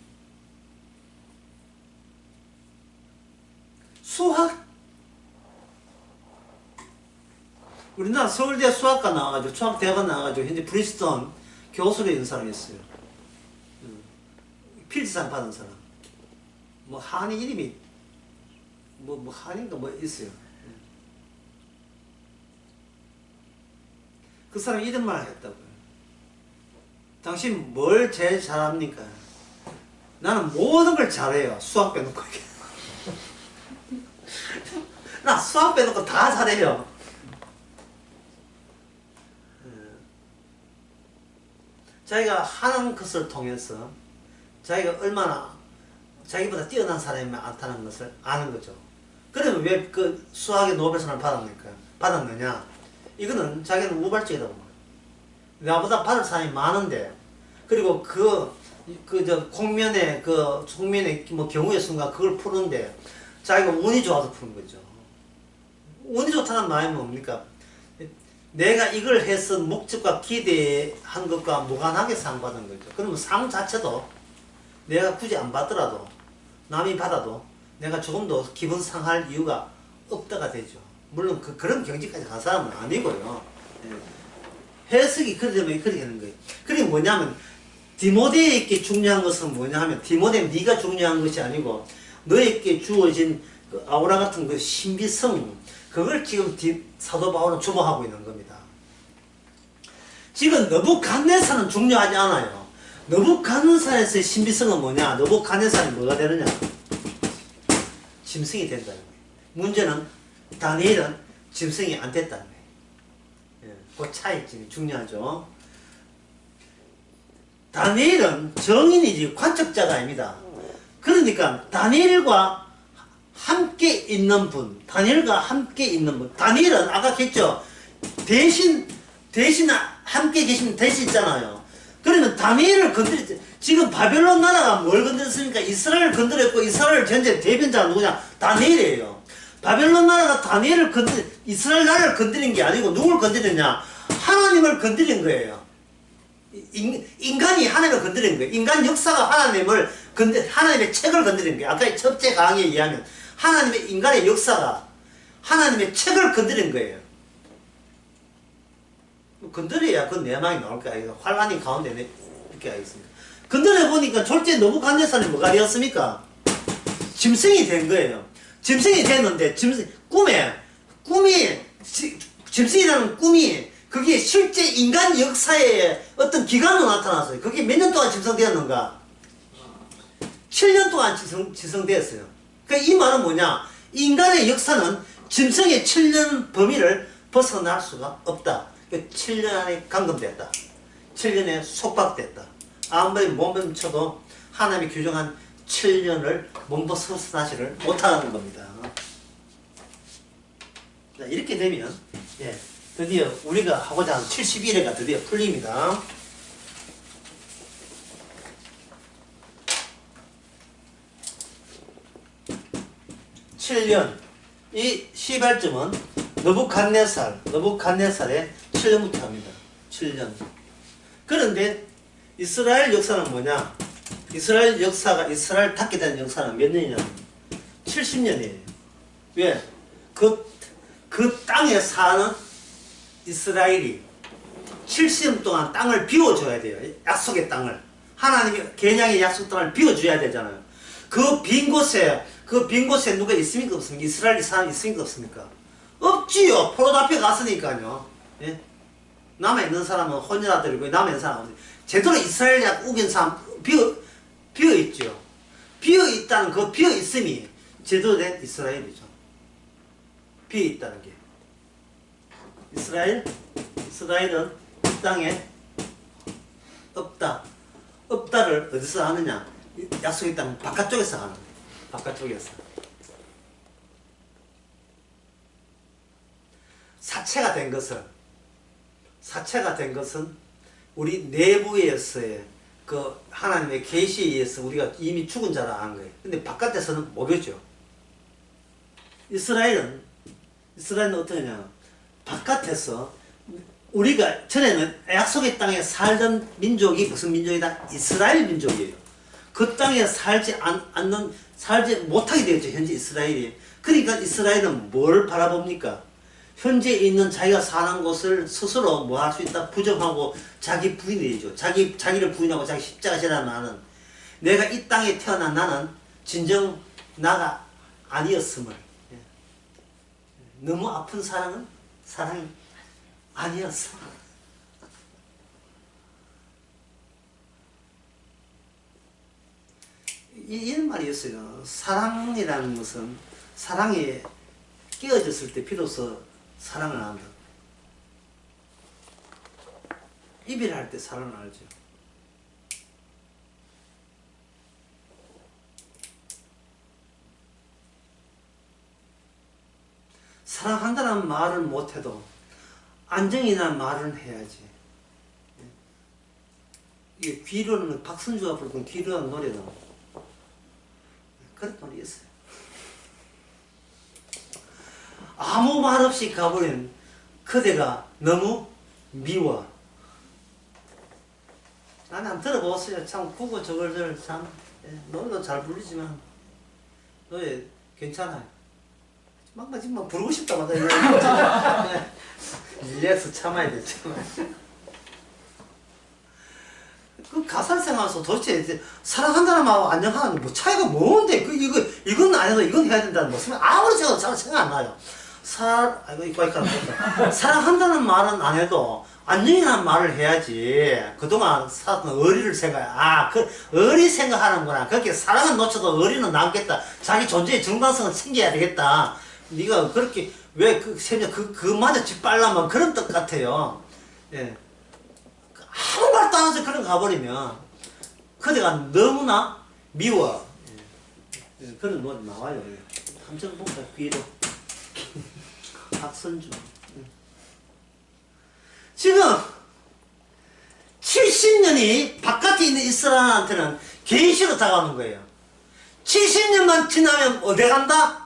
수학. 우리나라 서울대 수학과 나와가지고, 수학대학원 나와가지고, 현재 프린스턴 교수로 있는 사람이 있어요. 필즈상 받은 사람. 뭐, 한이 이름이, 한인가 뭐 있어요. 그 사람이 이런 말을 했다고요. 당신 뭘 제일 잘합니까? 나는 모든 걸 잘해요. 수학 빼놓고. 나 수학 빼놓고 다 잘해요. 자기가 하는 것을 통해서 자기가 얼마나 자기보다 뛰어난 사람이 많다는 것을 아는 거죠. 그러면 왜 그 수학의 노벨상을 받았느냐? 이거는 자기는 우발적이라고 말해요. 나보다 받을 사람이 많은데, 그리고 콩면에 뭐 경우의 수인가 그걸 푸는데, 자기가 운이 좋아서 푸는 거죠. 운이 좋다는 말이 뭡니까? 내가 이걸 해서 목적과 기대한 것과 무관하게 상 받은 거죠. 그러면 상 자체도 내가 굳이 안 받더라도, 남이 받아도 내가 조금 더 기분 상할 이유가 없다가 되죠. 물론 그런 경지까지 간 사람은 아니고요. 예. 해석이 그렇게 되면 그렇게 되는 거예요. 그게 뭐냐면 디모데에게 중요한 것은 뭐냐 하면 디모데 네가 중요한 것이 아니고 너에게 주어진 그 아우라 같은 그 신비성, 그걸 지금 사도 바울은 주목하고 있는 겁니다. 지금 느부갓네살은 중요하지 않아요. 느부갓네살에서의 신비성은 뭐냐? 느부갓네살이 뭐가 되느냐? 짐승이 된다는 거예요. 문제는 다니엘은 짐승이 안 됐다는 거예요. 예, 그 차이점이 중요하죠. 다니엘은 정인이지 관측자가 아닙니다. 그러니까 다니엘과 함께 있는 분, 다니엘은 아까 했죠. 대신 함께 계시면 대신 있잖아요. 그러면 다니엘을 지금 바벨론 나라가 뭘 건드렸습니까? 이스라엘을 건드렸고, 이스라엘 전체 대변자가 누구냐? 다니엘이에요. 바벨론 나라가 이스라엘 나라를 건드린 게 아니고 누굴 건드렸냐? 하나님을 건드린 거예요. 인간이 하나님을 건드린 거예요. 인간 역사가 하나님의 책을 건드린 거예요. 아까 첫째 강의에 의하면 인간의 역사가 하나님의 책을 건드린 거예요. 건드려야 그 내막이 나올 거야. 환란이 가운데 이렇게 하겠습니다. 건드려 보니까 졸제 느부갓네살이 뭐가 되었습니까? 짐승이 된 거예요. 짐승이 됐는데 꿈에 짐승이라는 꿈이 그게 실제 인간 역사의 어떤 기간으로 나타났어요. 그게 몇 년 동안 짐승되었는가? 7년 동안 짐승되었어요. 그러니까 이 말은 뭐냐? 인간의 역사는 짐승의 7년 범위를 벗어날 수가 없다. 7년 안에 감금됐다. 7년에 속박됐다. 아무리 몸부림쳐도 하나님이 규정한 7년을 몸벗어나지를 못하는 겁니다. 자, 이렇게 되면 드디어 우리가 하고자 하는 71회가 드디어 풀립니다. (7년) 이 시발점은 너부갓네살의 7년부터 합니다. 7년. 그런데 이스라엘 역사는 뭐냐? 이스라엘 역사가 이스라엘 닫게 된 역사는 몇 년이냐? 70년이에요. 왜? 그 땅에 사는 이스라엘이 70년 동안 땅을 비워줘야 돼요. 약속의 땅을. 하나님이 개냥의 약속 땅을 비워줘야 되잖아요. 그 빈 곳에 누가 있습니까? 없습니까? 이스라엘 사람이 있습니까? 없습니까? 없지요. 포로 앞에 갔으니까요. 예? 남아있는 사람은 혼혈아들이고 남아있는 사람은 제대로 이스라엘 약 우긴 사람 비어있죠. 비어있다는 그 비어있음이 제대로 된 이스라엘이죠. 비어있다는 게. 이스라엘은 이 땅에 없다. 없다를 어디서 하느냐? 약속의 땅 바깥쪽에서 하는 거예요. 바깥쪽에서. 사체가 된 것은 우리 내부에서의 그 하나님의 계시에 의해서 우리가 이미 죽은 자라 아는 거예요. 근데 바깥에서는 모르죠. 이스라엘은 어떻게 하냐? 바깥에서 우리가 전에는 약속의 땅에 살던 민족이 무슨 민족이다? 이스라엘 민족이에요. 그 땅에 살지 못하게 되었죠. 현재 이스라엘이. 그러니까 이스라엘은 뭘 바라봅니까? 현재 있는 자기가 사는 곳을 스스로 뭐 할 수 있다? 부정하고 자기 부인이죠. 자기를 부인하고 자기 십자가 지라는 나는 내가 이 땅에 태어난 나는 진정 나가 아니었음을. 너무 아픈 사랑은 사랑이 아니었어. 이런 말이 있어요. 사랑이라는 것은 사랑이 깨어졌을 때 비로소 사랑을 한다. 이별할 때 사랑을 알죠. 사랑한다는 말을 못해도 안정이라는 말은 해야지. 이게 귀로는 박선주가 부르던 귀로라는 노래는 그런 노래 있어요. 아무 말 없이 가버린 그대가 너무 미워. 나는 한번 들어보세요. 참 국어 저걸 참 노래도 잘 부르지만 노래 괜찮아요. 막 부르고 싶다 마다 일리에서 참아야 되죠. 그 가사를 생각해서 도대체 사랑한다는 말하고 안녕하는 뭐 차이가 뭔데? 이건 안 해도 이건 해야 된다는 무슨 아무리 제가 잘 생각 안 나요. 사랑한다는 말은 안 해도 안녕이라는 말을 해야지. 그동안 살았던 어리를 어리 생각하는구나. 그렇게 사랑은 놓쳐도 어리는 남겠다. 자기 존재의 정당성을 챙겨야 되겠다. 네가 그렇게 왜 그마저 짓밟으면 그런 뜻 같아요. 예. 아무 말도 안 해서 그런 가버리면 그대가 너무나 미워. 예. 그런 노래 나와요. 한번 볼까요? 귀로. 박선주. 지금 70년이 바깥에 있는 이스라엘한테는 계시로 다가오는 거예요. 70년만 지나면 어디 간다?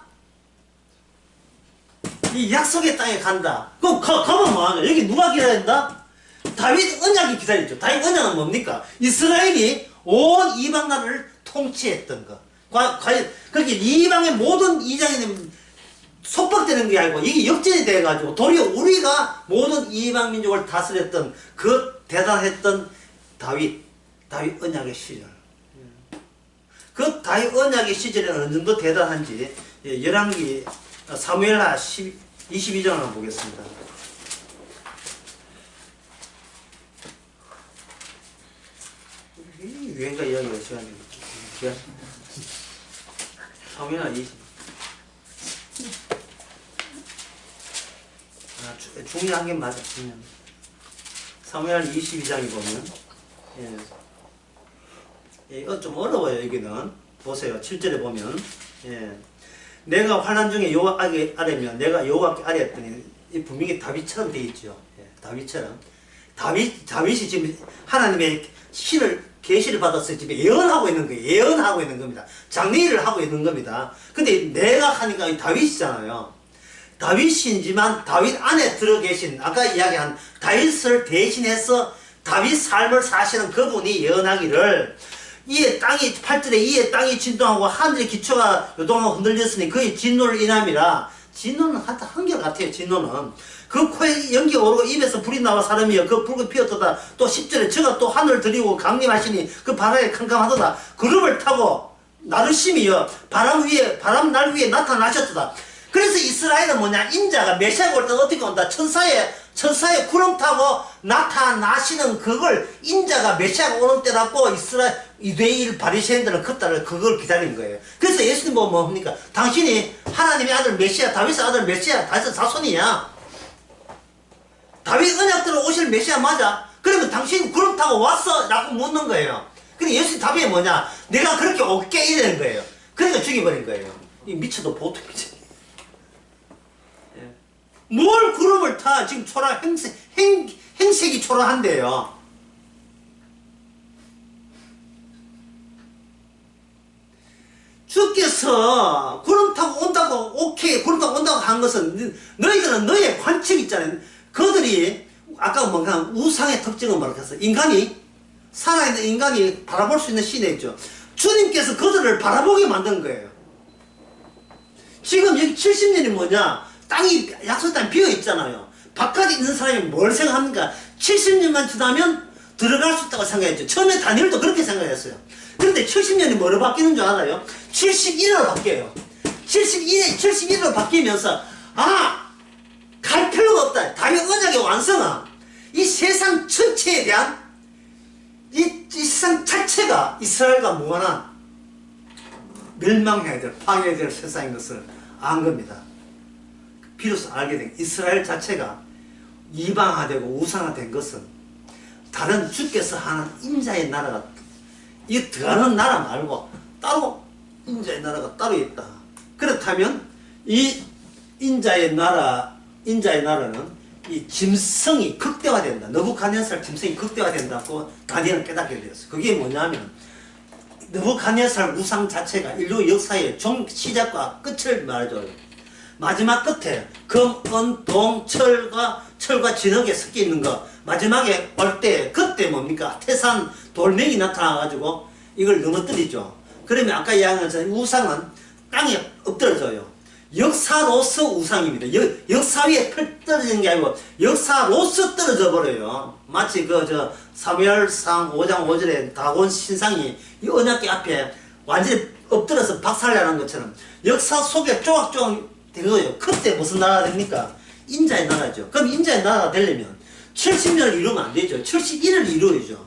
이 약속의 땅에 간다. 그럼 가면 뭐하냐? 여기 누가 기다려야 된다? 다윗 언약이 기다리죠. 다윗 언약은 뭡니까? 이스라엘이 온 이방 나라를 통치했던 것. 과연 그렇게 이방의 모든 이방인은 속박되는 게 아니고 이게 역전이 돼가지고 도리어 우리가 모든 이방 민족을 다스렸던 그 대단했던 다윗 언약의 시절. 그 다윗 언약의 시절에 어느 정도 대단한지 열왕기 사무엘하 22장을 한번 보겠습니다. 유행가 이야기가 시간이 기간. 사무엘하 20. 중요한 게 맞아. 사무엘하 22장에 보면, 좀 어려워요, 여기는. 보세요. 7절에 보면, 내가 환난 중에 여호와 아래면 내가 여호와께 아래했더니, 이 분명히 다윗처럼 되어 있죠. 다윗처럼. 다윗이 지금 하나님의 계시를 받았어요. 지금 예언하고 있는 거예요. 예언하고 있는 겁니다. 장래일을 하고 있는 겁니다. 근데 내가 하니까 다윗이잖아요. 다윗이지만 다윗 안에 들어 계신 아까 이야기한 다윗을 대신해서 다윗 삶을 사시는 그분이 예언하기를 이에 땅이 8절에 이에 땅이 진동하고 하늘의 기초가 요동하고 흔들렸으니 그의 진노를 인함이라. 진노는 한결같아요. 진노는 그 코에 연기가 오르고 입에서 불이 나와 사람이여 그 불을 피웠도다. 또 10절에 저가 또 하늘을 들이고 강림하시니 그 바다에 캄캄하도다. 구름을 타고 나르심이여 바람 날 위에 나타나셨도다. 그래서 이스라엘은 뭐냐, 인자가 메시아가 올 때 어떻게 온다, 천사에 구름 타고 나타나시는 그걸 인자가 메시아가 오는 때라고 이스라엘 유대인 바리새인들은 그걸 기다린 거예요. 그래서 예수님 보면 뭡니까, 당신이 하나님의 아들 메시아, 다윗의 아들 메시아, 다윗의 자손이야, 다윗 언약대로 오실 메시아 맞아? 그러면 당신 구름 타고 왔어? 라고 묻는 거예요. 근데 예수님 답이 뭐냐, 내가 그렇게 올게 이러는 거예요. 그러니까 죽여버린 거예요. 이 미쳐도 보통이지. 뭘 구름을 타? 지금 행색이 초라한데요. 주께서 구름 타고 온다고, 오케이, 구름 타고 온다고 한 것은 너희들은 너의 관측 있잖아요. 그들이, 아까 뭔가 우상의 특징은 뭐라고 했어? 살아있는 인간이 바라볼 수 있는 시내 있죠. 주님께서 그들을 바라보게 만든 거예요. 지금 여기 70년이 뭐냐? 땅이, 약속 땅이 비어 있잖아요. 바깥에 있는 사람이 뭘 생각합니까? 70년만 지나면 들어갈 수 있다고 생각했죠. 처음에 다니엘도 그렇게 생각했어요. 그런데 70년이 뭐로 바뀌는 줄 알아요? 71로 바뀌어요. 71로 바뀌면서, 갈 필요가 없다. 다윗 언약의 완성은 이 세상 전체에 대한 이 세상 자체가 이스라엘과 무관한 멸망해야 될, 파괴해야 될 세상인 것을 안 겁니다. 비로소 알게 된 이스라엘 자체가 이방화되고 우상화된 것은 다른 주께서 하는 인자의 나라가, 이 들어가는 나라 말고 따로 인자의 나라가 따로 있다. 그렇다면 이 인자의 나라는 이 짐승이 극대화된다. 느부갓네살 짐승이 극대화된다고 다니엘은 깨닫게 되었어요. 그게 뭐냐면 느부갓네살 우상 자체가 인류 역사의 시작과 끝을 말해줘요. 마지막 끝에 금, 은, 동, 철과 진흙에 섞여 있는 거 마지막에 올 때 그때 뭡니까? 태산 돌멩이 나타나가지고 이걸 넘어뜨리죠. 그러면 아까 이야기한 것처럼 우상은 땅에 엎드려져요. 역사로서 우상입니다. 역사 위에 떨어지는 게 아니고 역사로서 떨어져 버려요. 마치 사무엘상 5장 5절에 다곤 신상이 이 언약궤 앞에 완전히 엎드려서 박살나는 것처럼 역사 속에 조각조각 되거든요. 그때 무슨 나라가 됩니까? 인자의 나라죠. 그럼 인자의 나라가 되려면 70년을 이루면 안 되죠. 71을 이루어야죠.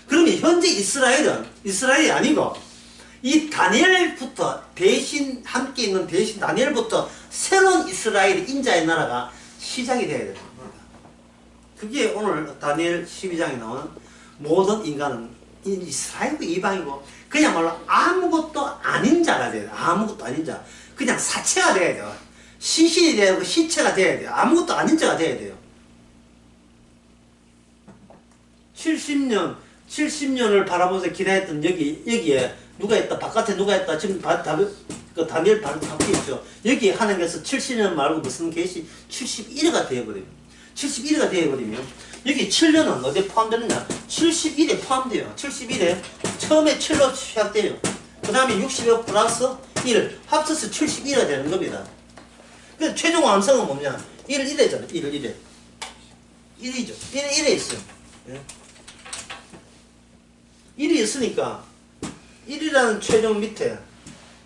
그러면 현재 이스라엘이 아니고 이 다니엘부터 함께 있는 다니엘부터 새로운 이스라엘 인자의 나라가 시작이 되어야 됩니다. 그게 오늘 다니엘 12장에 나오는 모든 인간은 이스라엘이고 이방이고 그야말로 아무것도 아닌 자가 돼야 돼요. 아무것도 아닌 자. 그냥 사체가 돼야 돼요. 시신이 되고 시체가 돼야 돼요. 아무것도 아닌 자가 돼야 돼요. 70년을 바라보면서 기다렸던 여기에 누가 있다, 바깥에 누가 있다, 지금 다니엘 바로 밖에 있죠. 여기 하나님께서 70년 말고 무슨 계시 71회가 되어버려요. 71회가 되어버리면 여기 7년은 어디에 포함되느냐? 71에 포함돼요. 71에 처음에 7로 시작돼요. 그 다음에 60에 플러스 1 합쳐서 71이 되는 겁니다. 그래서 최종 완성은 뭐냐? 1, 1회잖아요. 1, 1회. 1이죠. 1에 1에 있어요. 1이 있으니까 1이라는 최종 밑에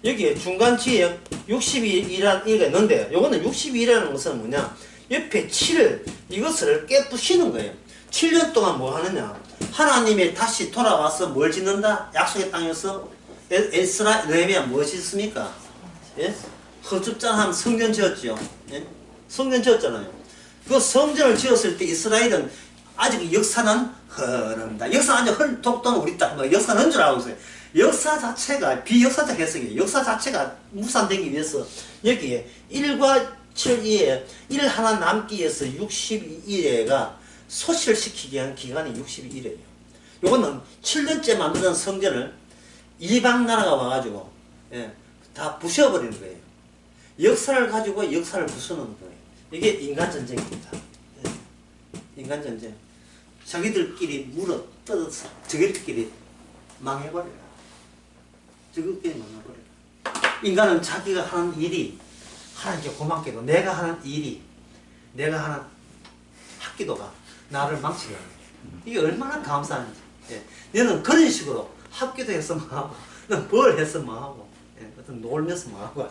여기에 중간치에 62라는 얘기가 있는데 요거는 62라는 것은 뭐냐 옆에 7을 이것을 깨부시는 거예요. 7년 동안 뭐 하느냐 하나님이 다시 돌아와서 뭘 짓는다? 약속의 땅에서 에스라 느헤미야 뭐 짓습니까? 예? 허줍잖아 성전 지었죠. 예? 성전 지었잖아요. 그 성전을 지었을 때 이스라엘은 아직 역사는 흐릅니다. 역사 완전 독도는 우리 땅, 뭐 역사는 줄 알고 있어요. 역사 자체가 비역사적 해석이에요. 역사 자체가 무산되기 위해서 여기에 1과 7 이에 1 하나 남기 위해서 62일에가 소실시키기 위한 기간이 62일이에요. 요거는 7년째 만드는 성전을 이방 나라가 와가지고 예, 다 부셔버리는 거예요. 역사를 가지고 역사를 부수는 거예요. 이게 인간전쟁입니다. 예, 인간전쟁. 자기들끼리 물어 뜯어서 저기들끼리 망해버려요. 저기들끼리 망해버려요. 인간은 자기가 하는 일이 하나님께 고맙게도 내가 하는 일이 내가 하는 학기도가 나를 망치게 해요. 이게 얼마나 감사한지. 예. 너는 그런 식으로 학기도 해서 망하고 너는 뭘 해서 망하고 예. 어떤 놀면서 망하고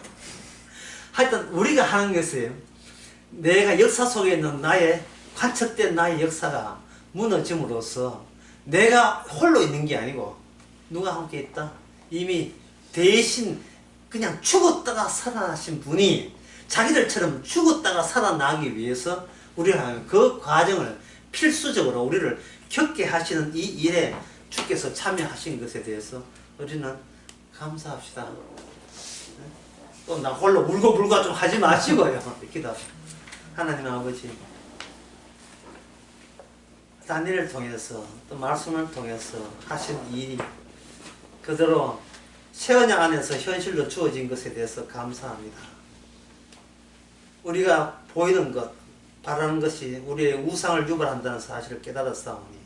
하여튼 우리가 하는 것은 내가 역사 속에 있는 나의 관측된 나의 역사가 무너짐으로써 내가 홀로 있는 게 아니고 누가 함께 있다? 이미 대신 그냥 죽었다가 살아나신 분이 자기들처럼 죽었다가 살아나기 위해서 우리가 그 과정을 필수적으로 우리를 겪게 하시는 이 일에 주께서 참여하신 것에 대해서 우리는 감사합시다. 또 나 홀로 울고불고 좀 하지 마시고요. 기도합시다. 하나님 아버지 다니엘을 통해서 또 말씀을 통해서 하신 일이 그대로 새 언약 안에서 현실로 주어진 것에 대해서 감사합니다. 우리가 보이는 것, 바라는 것이 우리의 우상을 유발한다는 사실을 깨달았사오니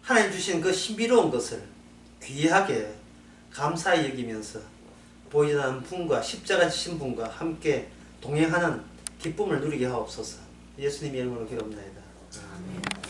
하나님 주신 그 신비로운 것을 귀하게 감사히 여기면서 보이지 않는 분과 십자가 지신 분과 함께 동행하는 기쁨을 누리게 하옵소서. 예수님의 이름으로 기도합니다. 아멘.